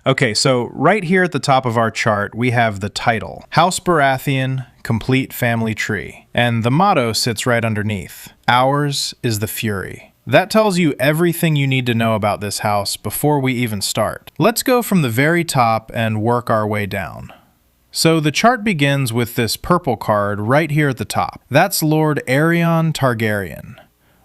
Okay, so right here at the top of our chart, we have the title, House Baratheon, Complete Family Tree. And the motto sits right underneath, Ours is the Fury. That tells you everything you need to know about this house before we even start. Let's go from the very top and work our way down. So the chart begins with this purple card right here at the top. That's Lord Aerion Targaryen,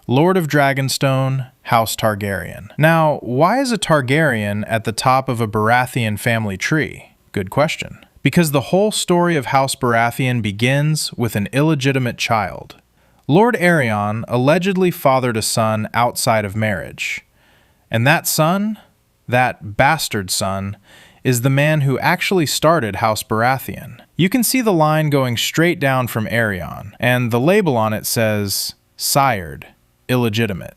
Lord of Dragonstone, House Targaryen. Now, why is a Targaryen at the top of a Baratheon family tree? Good question. Because the whole story of House Baratheon begins with an illegitimate child. Lord Aerion allegedly fathered a son outside of marriage. And that son, that bastard son, is the man who actually started House Baratheon. You can see the line going straight down from Aerion, and the label on it says, Sired, illegitimate.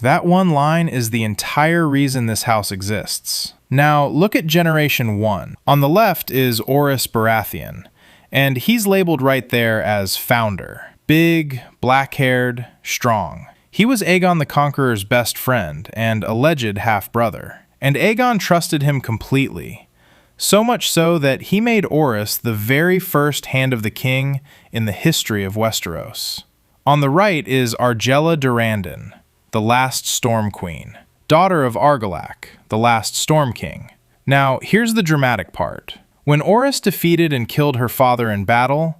That one line is the entire reason this house exists. Now, look at Generation 1. On the left is 𝗖cie Baratheon, and he's labeled right there as founder. Big, black-haired, strong. He was Aegon the Conqueror's best friend and alleged half-brother. And Aegon trusted him completely. So much so that he made 𝗖cie the very first Hand of the King in the history of Westeros. On the right is 𝗖cie Durrandon, the last Storm Queen, daughter of Argilac, the last Storm King. Now, here's the dramatic part. When 𝗖cie defeated and killed her father in battle,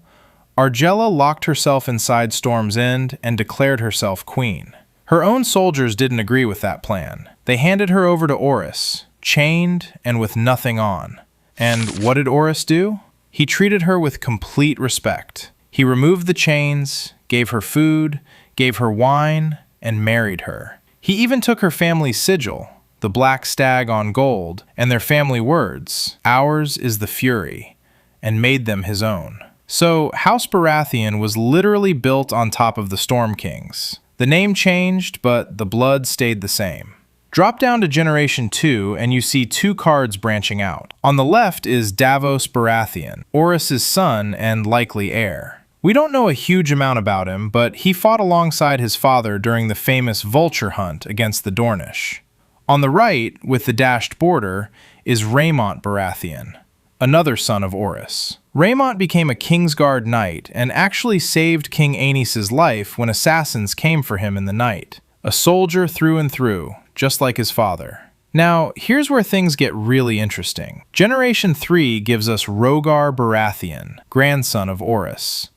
𝗖cie locked herself inside Storm's End and declared herself queen. Her own soldiers didn't agree with that plan. They handed her over to 𝗖cie, chained and with nothing on. And what did 𝗖cie do? He treated her with complete respect. He removed the chains, gave her food, gave her wine, and married her. He even took her family's sigil, the black stag on gold, and their family words, Ours is the Fury, and made them his own. So, House Baratheon was literally built on top of the Storm Kings. The name changed, but the blood stayed the same. Drop down to Generation 2 and you see two cards branching out. On the left is Davos Baratheon, 𝗖cie's son and likely heir. We don't know a huge amount about him, but he fought alongside his father during the famous vulture hunt against the Dornish. On the right, with the dashed border, is Raymont Baratheon, another son of 𝗖cie. Raymont became a Kingsguard knight and actually saved King 𝗖้ece's life when assassins came for him in the night. A soldier through and through, just like his father. Now, here's where things get really interesting. Generation 3 gives us Rhaegar Baratheon, grandson of 𝗖cie.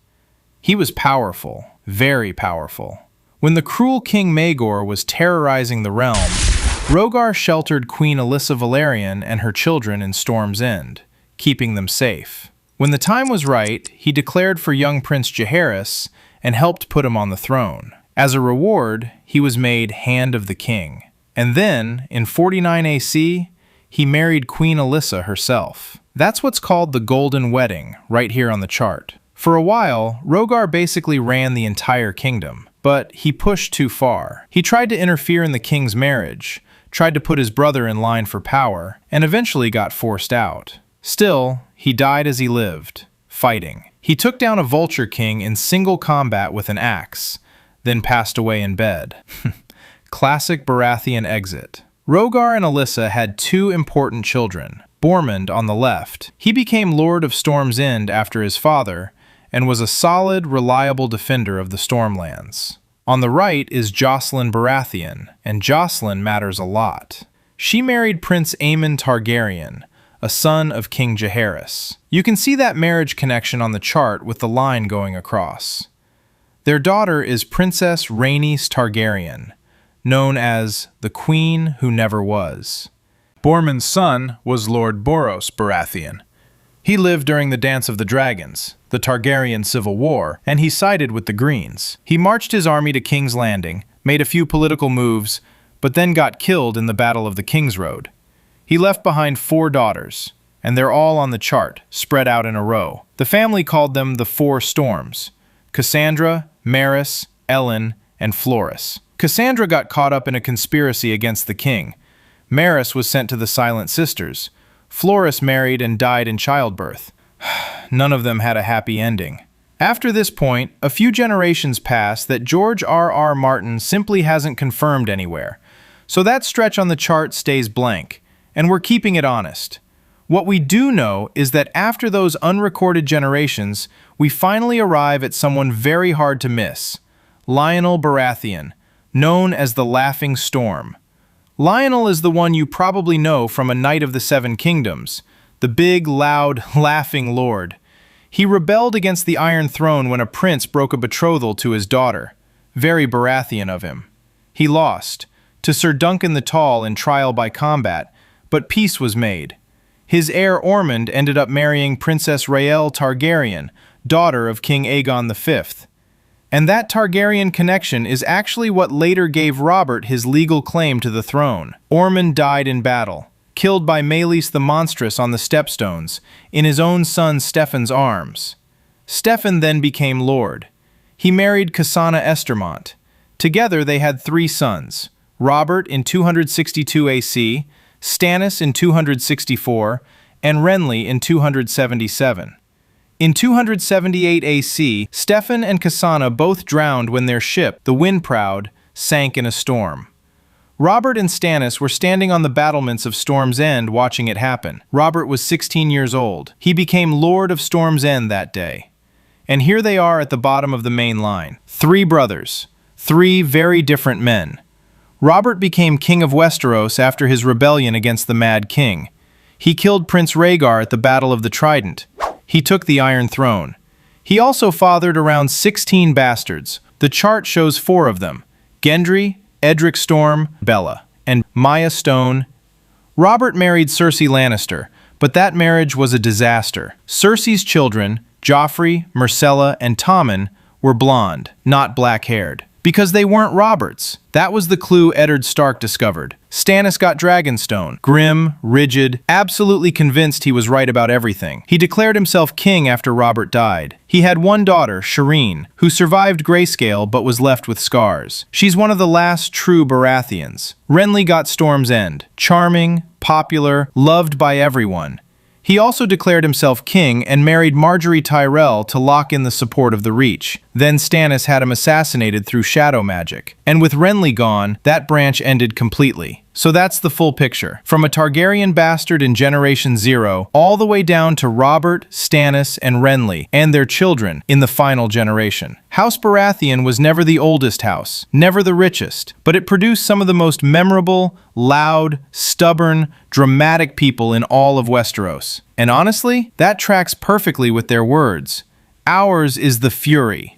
He was powerful, very powerful. When the cruel King Maegor was terrorizing the realm, Rhaegar sheltered Queen Alyssa Velaryon and her children in Storm's End, keeping them safe. When the time was right, he declared for young Prince Jaehaerys and helped put him on the throne. As a reward, he was made Hand of the King. And then, in 49 AC, he married Queen Alyssa herself. That's what's called the Golden Wedding, right here on the chart. For a while, Rhaegar basically ran the entire kingdom, but he pushed too far. He tried to interfere in the king's marriage, tried to put his brother in line for power, and eventually got forced out. Still, he died as he lived, fighting. He took down a Vulture King in single combat with an axe, then passed away in bed. Classic Baratheon exit. Rhaegar and Alyssa had two important children. Bormund on the left. He became Lord of Storm's End after his father, and was a solid, reliable defender of the Stormlands. On the right is Jocelyn Baratheon, and Jocelyn matters a lot. She married Prince Aemon Targaryen, a son of King Jaehaerys. You can see that marriage connection on the chart with the line going across. Their daughter is Princess Rhaenys Targaryen, known as the Queen Who Never Was. Bormund's son was Lord Boros Baratheon. He lived during the Dance of the Dragons, the Targaryen Civil War, and he sided with the Greens. He marched his army to King's Landing, made a few political moves, but then got killed in the Battle of the King's Road. He left behind 4 daughters, and they're all on the chart, spread out in a row. The family called them the 4 Storms: Cassandra, Maris, Ellen, and Floris. Cassandra got caught up in a conspiracy against the king. Maris was sent to the Silent Sisters. Floris married and died in childbirth. None of them had a happy ending. After this point, a few generations pass that George R.R. Martin simply hasn't confirmed anywhere. So that stretch on the chart stays blank, and we're keeping it honest. What we do know is that after those unrecorded generations, we finally arrive at someone very hard to miss, Lionel Baratheon, known as the Laughing Storm. Lionel is the one you probably know from A Knight of the Seven Kingdoms, the big, loud, laughing lord. He rebelled against the Iron Throne when a prince broke a betrothal to his daughter. Very Baratheon of him. He lost, to Sir Duncan the Tall in trial by combat, but peace was made. His heir Ormond ended up marrying Princess 𝗖𝗍𝗆 Targaryen, daughter of King Aegon V. And that Targaryen connection is actually what later gave Robert his legal claim to the throne. Ormond died in battle, killed by 𝗖𝗎𝗆 the Monstrous on the Stepstones, in his own son Steffen's arms. Steffen then became lord. He married 𝗖𝗍𝗆 𝗫𝗏𝗏. Together they had 3 sons, Robert in 262 AC, Stannis in 264, and Renly in 277. In 278 AC, Steffen and 𝗖𝗍𝗆 both drowned when their ship, the Windproud, sank in a storm. Robert and Stannis were standing on the battlements of Storm's End watching it happen. Robert was 16 years old. He became Lord of Storm's End that day. And here they are at the bottom of the main line. 3 brothers. 3 very different men. Robert became King of Westeros after his rebellion against the Mad King. He killed Prince Rhaegar at the Battle of the Trident. He took the Iron Throne. He also fathered around 16 bastards. The chart shows 4 of them: Gendry, Edric Storm, Bella, and Maya Stone. Robert married Cersei Lannister, but that marriage was a disaster. Cersei's children, Joffrey, Myrcella, and Tommen, were blonde, not black-haired. Because they weren't Robert's. That was the clue Eddard Stark discovered. Stannis got Dragonstone, grim, rigid, absolutely convinced he was right about everything. He declared himself king after Robert died. He had 1 daughter, Shireen, who survived grayscale but was left with scars. She's one of the last true Baratheons. Renly got Storm's End, charming, popular, loved by everyone. He also declared himself king and married Margaery Tyrell to lock in the support of the Reach. Then Stannis had him assassinated through shadow magic. And with Renly gone, that branch ended completely. So that's the full picture. From a Targaryen bastard in Generation 0, all the way down to Robert, Stannis, and Renly, and their children in the final generation. House Baratheon was never the oldest house, never the richest, but it produced some of the most memorable, loud, stubborn, dramatic people in all of Westeros. And honestly, that tracks perfectly with their words. Ours is the fury.